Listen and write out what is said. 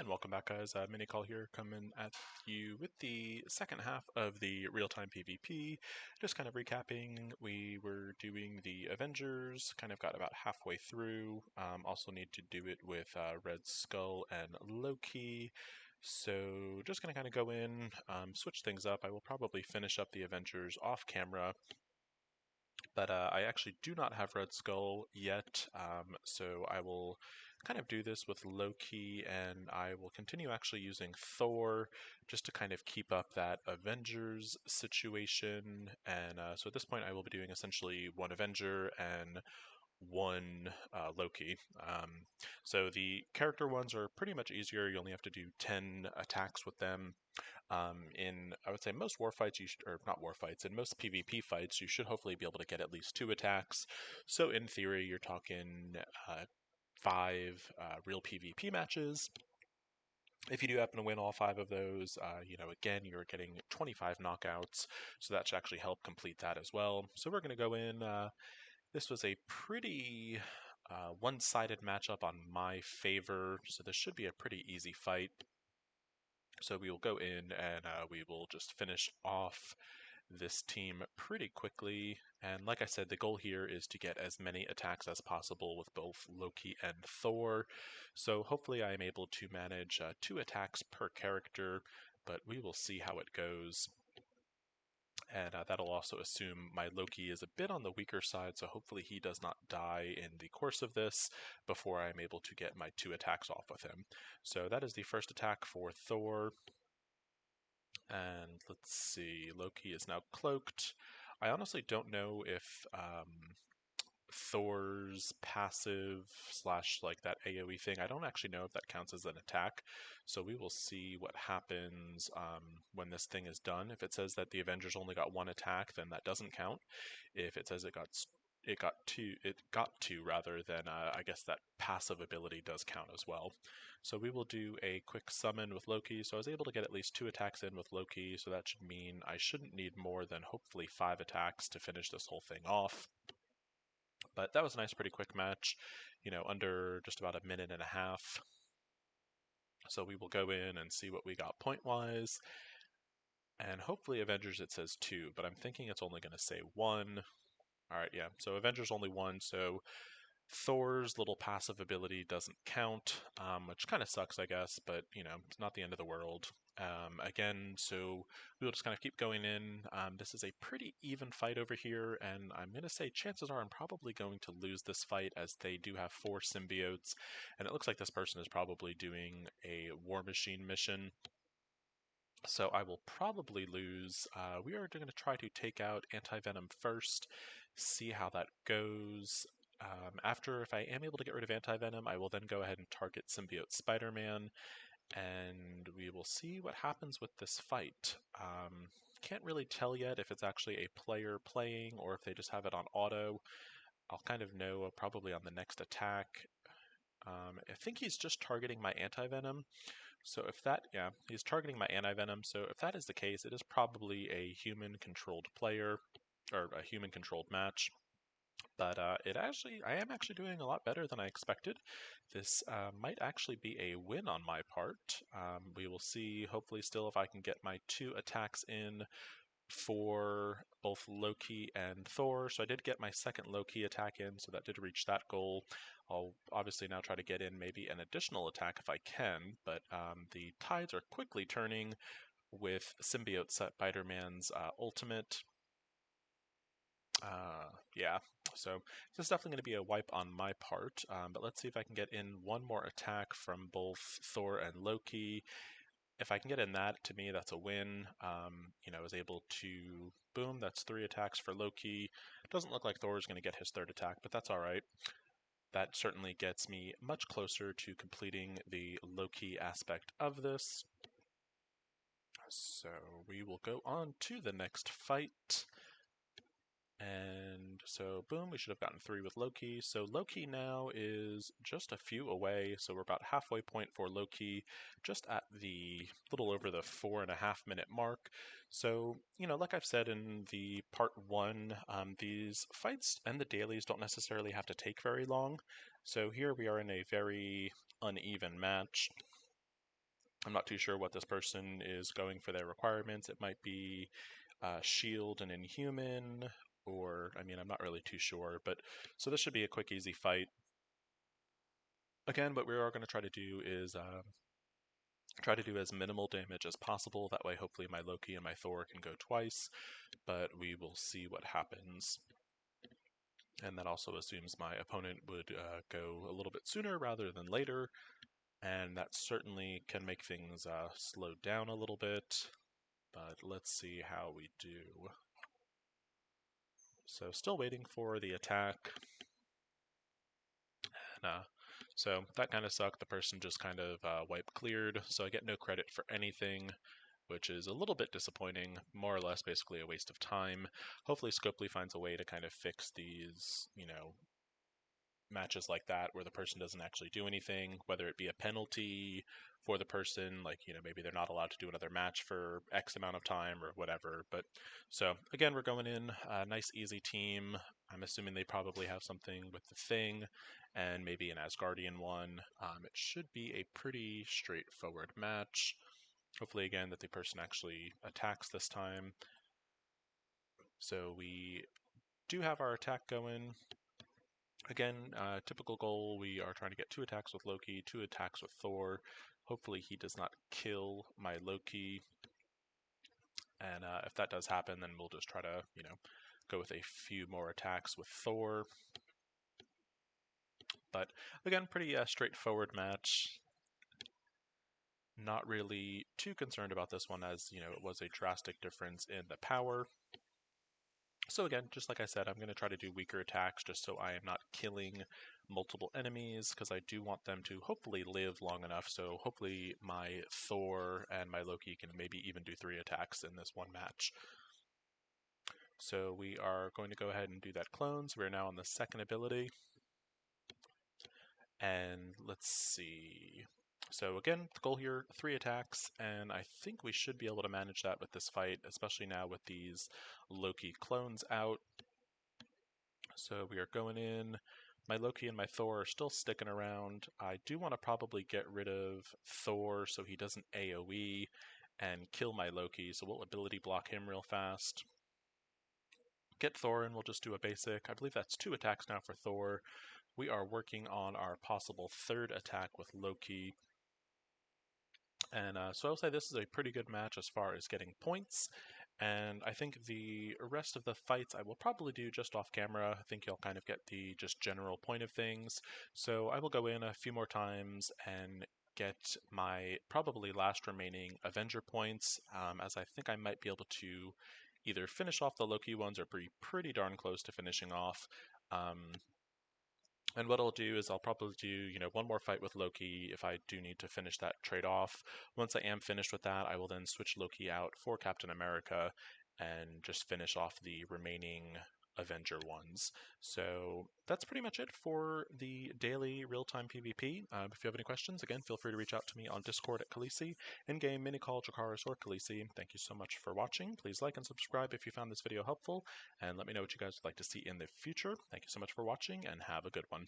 And welcome back, guys. Minicall here, coming at you with the second half of the real-time PvP. Just kind of recapping, we were doing the Avengers, kind of got about halfway through. Also need to do it with Red Skull and Loki. So just going to kind of go in, switch things up. I will probably finish up the Avengers off camera, but I actually do not have Red Skull yet, so I will kind of do this with Loki, and I will continue actually using Thor just to kind of keep up that Avengers situation. And so at this point, I will be doing essentially one Avenger and one Loki. So the character ones are pretty much easier. You only have to do 10 attacks with them. In, I would say, most war fights, or not war fights, in most PvP fights, you should hopefully be able to get at least 2 attacks. So in theory, you're talking 5 real PvP matches. If you do happen to win all 5 of those, again, you're getting 25 knockouts, so that should actually help complete that as well. So we're going to go in. This was a pretty one-sided matchup on my favor, so this should be a pretty easy fight. So we will go in and we will just finish off this team pretty quickly. And like I said, the goal here is to get as many attacks as possible with both Loki and Thor. So hopefully I am able to manage 2 attacks per character, but we will see how it goes. And that'll also assume my Loki is a bit on the weaker side, so hopefully he does not die in the course of this before I'm able to get my 2 attacks off with him. So that is the first attack for Thor. And let's see, Loki is now cloaked. I honestly don't know if Thor's passive slash like that AoE thing, I don't actually know if that counts as an attack. So we will see what happens when this thing is done. If it says that the Avengers only got 1 attack, then that doesn't count. If it says it got two rather, then I guess that passive ability does count as well. So we will do a quick summon with Loki. So I was able to get at least 2 attacks in with Loki, so that should mean I shouldn't need more than hopefully 5 attacks to finish this whole thing off. But that was a nice, pretty quick match, under just about a minute and a half. So we will go in and see what we got point-wise. And hopefully Avengers it says 2, but I'm thinking it's only going to say 1. Alright, yeah, so Avengers only 1, so Thor's little passive ability doesn't count, which kind of sucks, I guess, but, it's not the end of the world. Again, so we'll just kind of keep going in. This is a pretty even fight over here, and I'm going to say chances are I'm probably going to lose this fight as they do have 4 symbiotes, and it looks like this person is probably doing a War Machine mission. So I will probably lose. We are going to try to take out Anti-Venom first, see how that goes. After, if I am able to get rid of Anti-Venom, I will then go ahead and target Symbiote Spider-Man, and we will see what happens with this fight. Can't really tell yet if it's actually a player playing or if they just have it on auto. I'll kind of know probably on the next attack. I think he's just targeting my Anti-Venom. So if that, yeah, he's targeting my Anti-Venom. So if that is the case, it is probably a human-controlled player, or a human-controlled match. But I am actually doing a lot better than I expected. This might actually be a win on my part. We will see, hopefully still, if I can get my 2 attacks in for both Loki and Thor. So I did get my second Loki attack in, so that did reach that goal. I'll obviously now try to get in maybe an additional attack if I can, but the tides are quickly turning with Symbiote Spider-Man's ultimate. Yeah, so this is definitely going to be a wipe on my part, but let's see if I can get in one more attack from both Thor and Loki. If I can get in that, to me, that's a win. I was able to, boom, that's 3 attacks for Loki. Doesn't look like Thor is going to get his 3rd attack, but that's all right. That certainly gets me much closer to completing the Loki aspect of this. So we will go on to the next fight. And so, boom, we should have gotten 3 with Loki. So Loki now is just a few away. So we're about halfway point for Loki, just at the little over the 4.5 minute mark. So, like I've said in the part 1, these fights and the dailies don't necessarily have to take very long. So here we are in a very uneven match. I'm not too sure what this person is going for their requirements. It might be shield and inhuman, or I mean, I'm not really too sure. But so this should be a quick, easy fight. Again, what we are going to try to do is try to do as minimal damage as possible. That way, hopefully, my Loki and my Thor can go twice. But we will see what happens. And that also assumes my opponent would go a little bit sooner rather than later, and that certainly can make things slow down a little bit, but let's see how we do. So still waiting for the attack. And, so that kind of sucked. The person just kind of wipe cleared, so I get no credit for anything, which is a little bit disappointing, more or less basically a waste of time. Hopefully Scopely finds a way to kind of fix these, matches like that where the person doesn't actually do anything, whether it be a penalty for the person, like, maybe they're not allowed to do another match for X amount of time or whatever. But so again, we're going in a nice easy team. I'm assuming they probably have something with the thing and maybe an Asgardian one. It should be a pretty straightforward match. Hopefully, again, that the person actually attacks this time. So we do have our attack going. Again, typical goal, we are trying to get 2 attacks with Loki, 2 attacks with Thor. Hopefully he does not kill my Loki. And if that does happen, then we'll just try to, go with a few more attacks with Thor. But again, pretty straightforward match. Not really too concerned about this one, as, it was a drastic difference in the power. So again, just like I said, I'm going to try to do weaker attacks just so I am not killing multiple enemies, because I do want them to hopefully live long enough, so hopefully my Thor and my Loki can maybe even do 3 attacks in this one match. So we are going to go ahead and do that clones. We're now on the second ability. And let's see. So again, the goal here, 3 attacks, and I think we should be able to manage that with this fight, especially now with these Loki clones out. So we are going in. My Loki and my Thor are still sticking around. I do want to probably get rid of Thor so he doesn't AoE and kill my Loki, so we'll ability block him real fast. Get Thor in, we'll just do a basic. I believe that's 2 attacks now for Thor. We are working on our possible 3rd attack with Loki. And so I'll say this is a pretty good match as far as getting points. And I think the rest of the fights I will probably do just off camera. I think you'll kind of get the just general point of things. So I will go in a few more times and get my probably last remaining Avenger points, as I think I might be able to either finish off the Loki ones or be pretty darn close to finishing off. And what I'll do is I'll probably do, one more fight with Loki if I do need to finish that trade off. Once I am finished with that, I will then switch Loki out for Captain America and just finish off the remaining Avenger ones. So that's pretty much it for the daily real-time PvP. If you have any questions, again, feel free to reach out to me on Discord at Khaleesi, in-game, mini-call, Dracarys, or Khaleesi. Thank you so much for watching. Please like and subscribe if you found this video helpful, and let me know what you guys would like to see in the future. Thank you so much for watching, and have a good one.